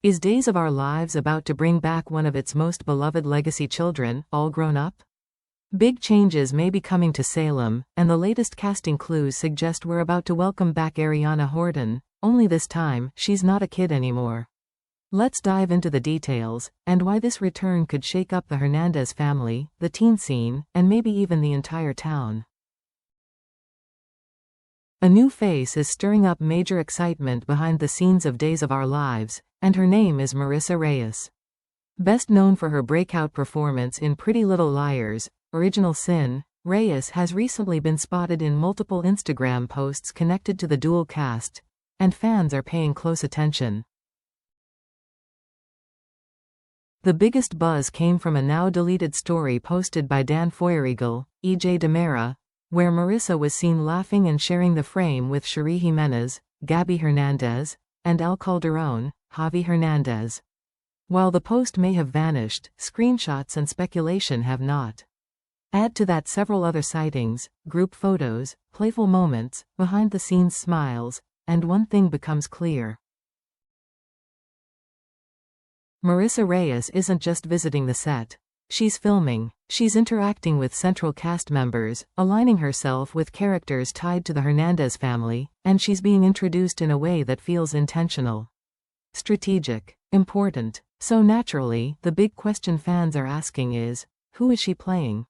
Is Days of Our Lives about to bring back one of its most beloved legacy children, all grown up? Big changes may be coming to Salem, and the latest casting clues suggest we're about to welcome back Ariana Horton, only this time, she's not a kid anymore. Let's dive into the details, and why this return could shake up the Hernandez family, the teen scene, and maybe even the entire town. A new face is stirring up major excitement behind the scenes of Days of Our Lives, and her name is Marissa Reyes. Best known for her breakout performance in Pretty Little Liars, Original Sin, Reyes has recently been spotted in multiple Instagram posts connected to the dual cast, and fans are paying close attention. The biggest buzz came from a now-deleted story posted by Dan Foyereagle, EJ Demera, where Marissa was seen laughing and sharing the frame with Cherie Jimenez, Gabi Hernandez, and El Calderón, Javi Hernandez. While the post may have vanished, screenshots and speculation have not. Add to that several other sightings, group photos, playful moments, behind-the-scenes smiles, and one thing becomes clear. Marissa Reyes isn't just visiting the set. She's filming, she's interacting with central cast members, aligning herself with characters tied to the Hernandez family, and she's being introduced in a way that feels intentional, strategic, important. So naturally, the big question fans are asking is, who is she playing?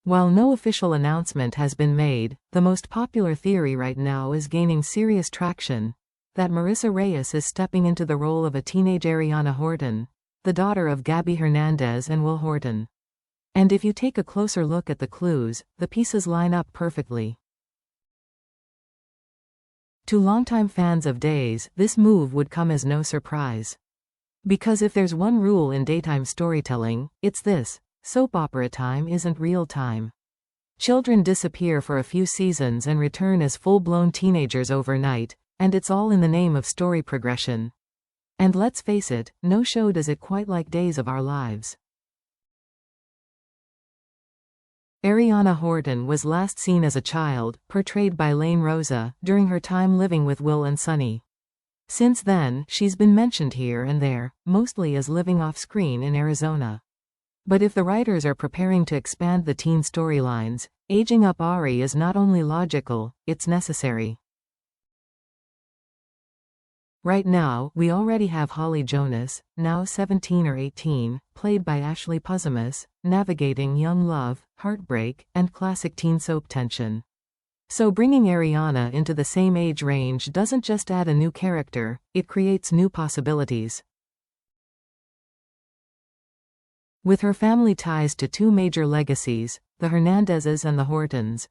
While no official announcement has been made, the most popular theory right now is gaining serious traction, that Marissa Reyes is stepping into the role of a teenage Ariana Horton, the daughter of Gabi Hernandez and Will Horton. And if you take a closer look at the clues, the pieces line up perfectly. To longtime fans of Days, this move would come as no surprise. Because if there's one rule in daytime storytelling, it's this: soap opera time isn't real time. Children disappear for a few seasons and return as full-blown teenagers overnight, and it's all in the name of story progression. And let's face it, no show does it quite like Days of Our Lives. Ariana Horton was last seen as a child, portrayed by Lane Rosa, during her time living with Will and Sunny. Since then, she's been mentioned here and there, mostly as living off-screen in Arizona. But if the writers are preparing to expand the teen storylines, aging up Ari is not only logical, it's necessary. Right now, we already have Holly Jonas, now 17 or 18, played by Ashley Puzimus, navigating young love, heartbreak, and classic teen soap tension. So bringing Ariana into the same age range doesn't just add a new character, it creates new possibilities. With her family ties to two major legacies, the Hernandezes and the Hortons,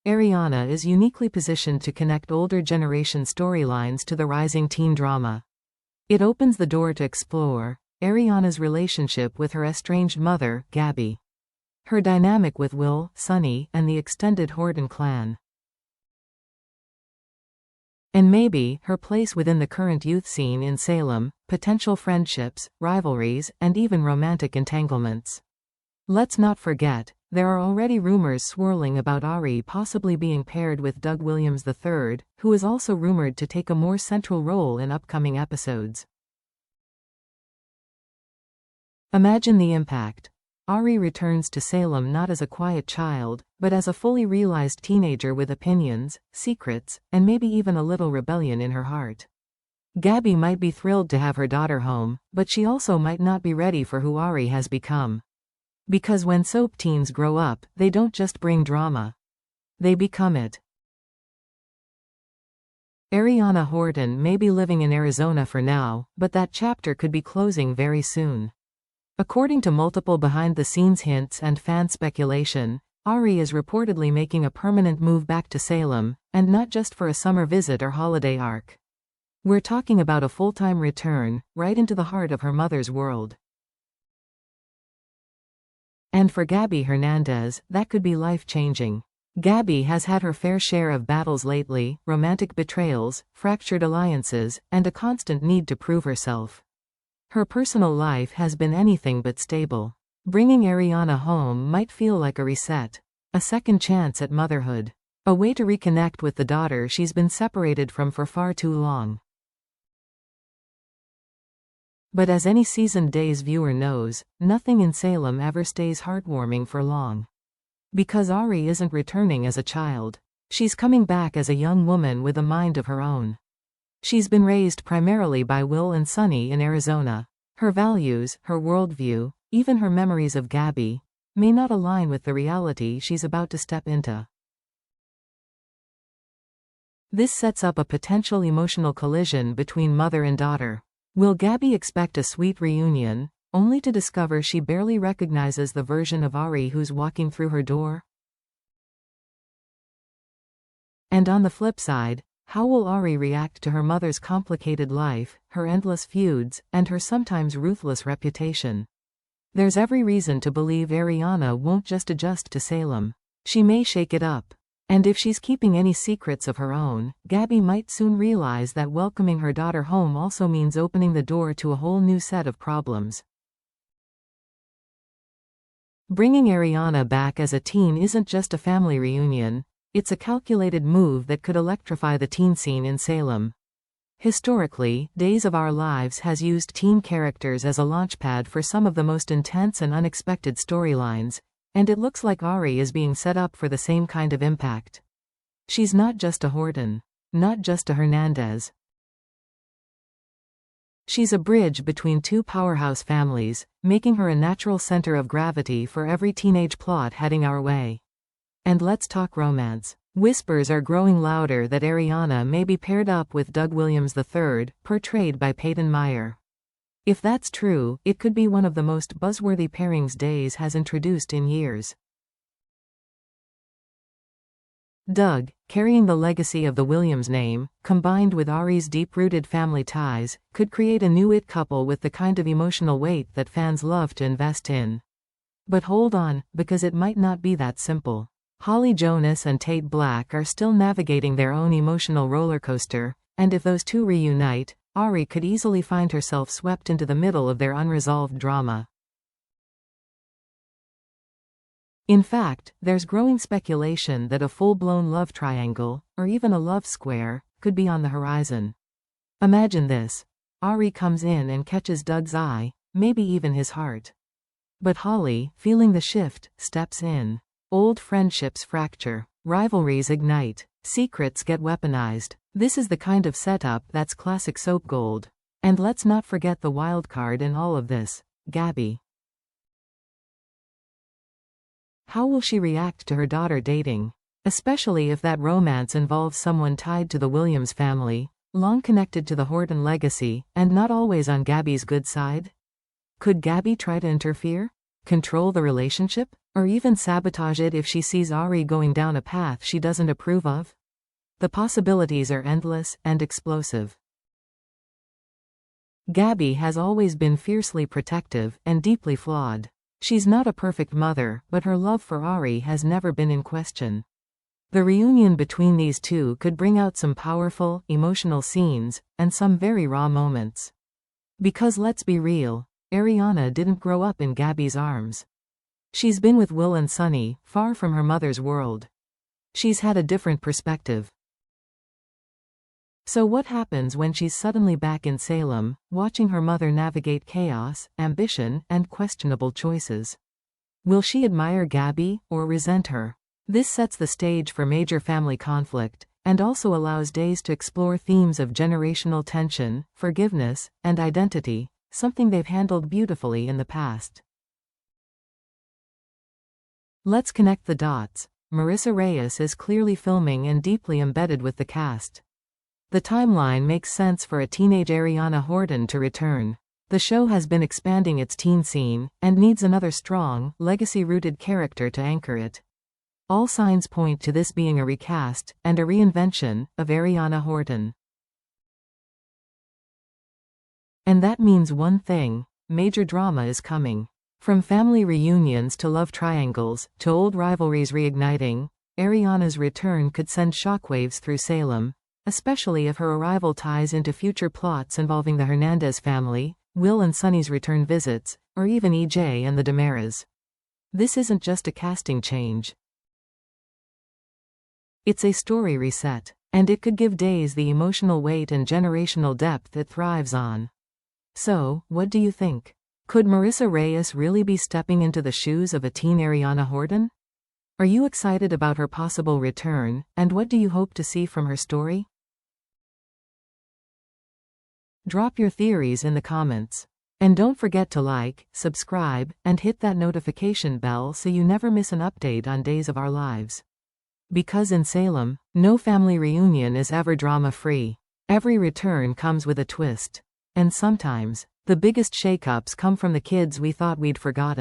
Ariana is uniquely positioned to connect older generation storylines to the rising teen drama. It opens the door to explore Ariana's relationship with her estranged mother, Gabi, her dynamic with Will, Sunny, and the extended Horton clan, and maybe her place within the current youth scene in Salem, potential friendships, rivalries, and even romantic entanglements. Let's not forget, there are already rumors swirling about Ari possibly being paired with Doug Williams III, who is also rumored to take a more central role in upcoming episodes. Imagine the impact. Ari returns to Salem not as a quiet child, but as a fully realized teenager with opinions, secrets, and maybe even a little rebellion in her heart. Gabi might be thrilled to have her daughter home, but she also might not be ready for who Ari has become. Because when soap teens grow up, they don't just bring drama. They become it. Ariana Horton may be living in Arizona for now, but that chapter could be closing very soon. According to multiple behind-the-scenes hints and fan speculation, Ari is reportedly making a permanent move back to Salem, and not just for a summer visit or holiday arc. We're talking about a full-time return, right into the heart of her mother's world. And for Gabi Hernandez, that could be life-changing. Gabi has had her fair share of battles lately, romantic betrayals, fractured alliances, and a constant need to prove herself. Her personal life has been anything but stable. Bringing Ariana home might feel like a reset, a second chance at motherhood, a way to reconnect with the daughter she's been separated from for far too long. But as any seasoned Days viewer knows, nothing in Salem ever stays heartwarming for long. Because Ari isn't returning as a child. She's coming back as a young woman with a mind of her own. She's been raised primarily by Will and Sunny in Arizona. Her values, her worldview, even her memories of Gabi, may not align with the reality she's about to step into. This sets up a potential emotional collision between mother and daughter. Will Gabi expect a sweet reunion, only to discover she barely recognizes the version of Ari who's walking through her door? And on the flip side, how will Ari react to her mother's complicated life, her endless feuds, and her sometimes ruthless reputation? There's every reason to believe Arianna won't just adjust to Salem. She may shake it up. And if she's keeping any secrets of her own, Gabi might soon realize that welcoming her daughter home also means opening the door to a whole new set of problems. Bringing Arianna back as a teen isn't just a family reunion, it's a calculated move that could electrify the teen scene in Salem. Historically, Days of Our Lives has used teen characters as a launchpad for some of the most intense and unexpected storylines, and it looks like Ari is being set up for the same kind of impact. She's not just a Horton. Not just a Hernandez. She's a bridge between two powerhouse families, making her a natural center of gravity for every teenage plot heading our way. And let's talk romance. Whispers are growing louder that Arianna may be paired up with Doug Williams III, portrayed by Peyton Meyer. If that's true, it could be one of the most buzzworthy pairings Days has introduced in years. Doug, carrying the legacy of the Williams name, combined with Ari's deep-rooted family ties, could create a new it couple with the kind of emotional weight that fans love to invest in. But hold on, because it might not be that simple. Holly Jonas and Tate Black are still navigating their own emotional roller coaster, and if those two reunite, Ari could easily find herself swept into the middle of their unresolved drama. In fact, there's growing speculation that a full-blown love triangle, or even a love square, could be on the horizon. Imagine this. Ari comes in and catches Doug's eye, maybe even his heart. But Holly, feeling the shift, steps in. Old friendships fracture. Rivalries ignite. Secrets get weaponized. This is the kind of setup that's classic soap gold. And let's not forget the wild card in all of this, Gabi. How will she react to her daughter dating? Especially if that romance involves someone tied to the Williams family, long connected to the Horton legacy, and not always on Gabi's good side? Could Gabi try to interfere? Control the relationship? Or even sabotage it if she sees Ari going down a path she doesn't approve of? The possibilities are endless and explosive. Gabi has always been fiercely protective and deeply flawed. She's not a perfect mother, but her love for Ari has never been in question. The reunion between these two could bring out some powerful, emotional scenes, and some very raw moments. Because let's be real, Arianna didn't grow up in Gabi's arms. She's been with Will and Sunny, far from her mother's world. She's had a different perspective. So what happens when she's suddenly back in Salem, watching her mother navigate chaos, ambition, and questionable choices? Will she admire Gabi, or resent her? This sets the stage for major family conflict, and also allows Days to explore themes of generational tension, forgiveness, and identity, something they've handled beautifully in the past. Let's connect the dots. Marissa Reyes is clearly filming and deeply embedded with the cast. The timeline makes sense for a teenage Ariana Horton to return. The show has been expanding its teen scene, and needs another strong, legacy-rooted character to anchor it. All signs point to this being a recast, and a reinvention, of Ariana Horton. And that means one thing: major drama is coming. From family reunions to love triangles, to old rivalries reigniting, Ariana's return could send shockwaves through Salem, especially if her arrival ties into future plots involving the Hernandez family, Will and Sunny's return visits, or even EJ and the Damaras. This isn't just a casting change. It's a story reset, and it could give Days the emotional weight and generational depth it thrives on. So, what do you think? Could Marissa Reyes really be stepping into the shoes of a teen Ariana Horton? Are you excited about her possible return, and what do you hope to see from her story? Drop your theories in the comments. And don't forget to like, subscribe, and hit that notification bell so you never miss an update on Days of Our Lives. Because in Salem, no family reunion is ever drama-free. Every return comes with a twist. And sometimes, the biggest shakeups come from the kids we thought we'd forgotten.